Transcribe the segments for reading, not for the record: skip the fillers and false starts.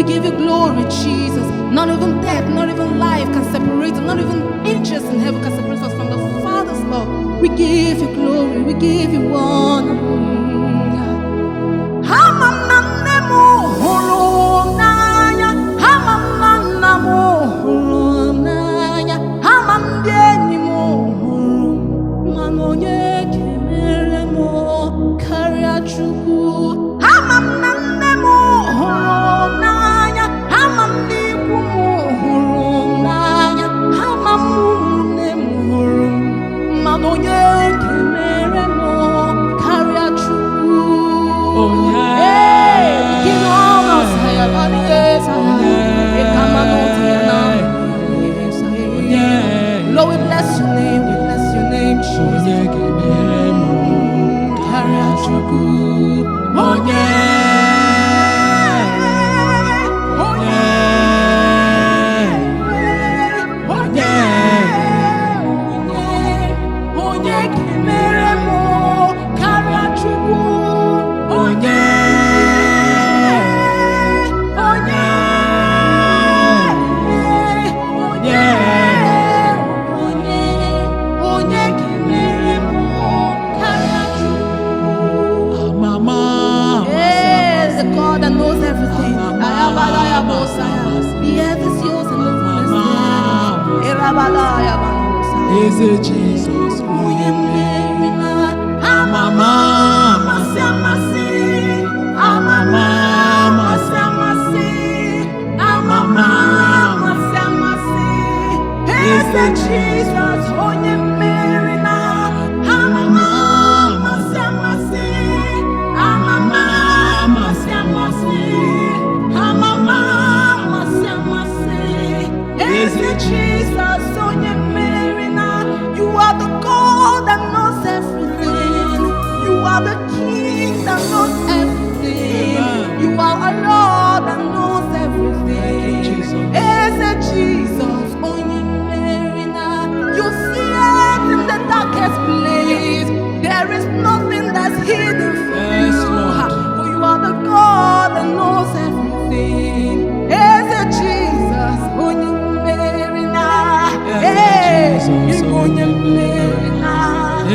give you glory, Jesus. Not even death, not even life can separate us. Not even angels in heaven can separate us from the Father's love. We give you glory. We give you honor. Lord, we bless your name. We bless your name, Jesus. Is it Jesus?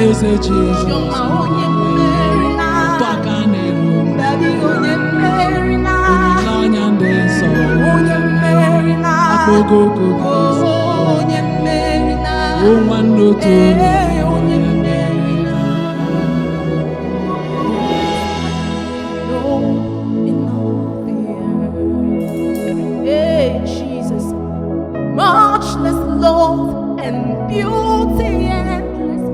Is it Jesus? Hey, Jesus, much less love and beauty endless.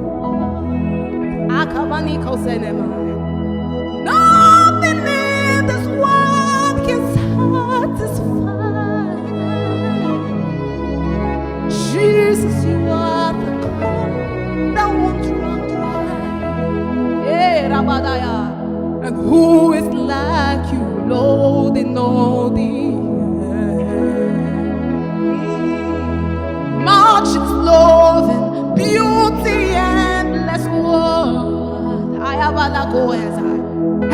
Nothing in this world can satisfy. Jesus, you are the cup that won't run dry. Hey, Rabadaya. And who is like you, Lord, in all the earth? Much is love and beauty endless world. I have a go as I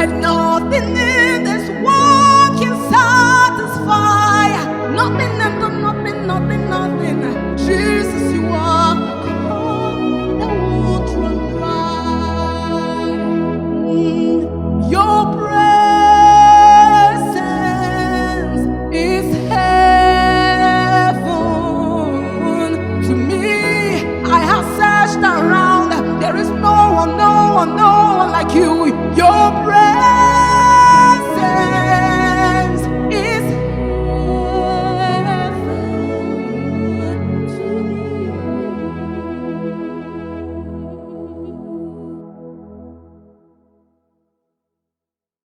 and nothing in this world can satisfy. Nothing, nothing, nothing, nothing. Jesus, you are the cup that won't run dry. Your presence is heaven to me. I have searched around. There is no one like you. Your presence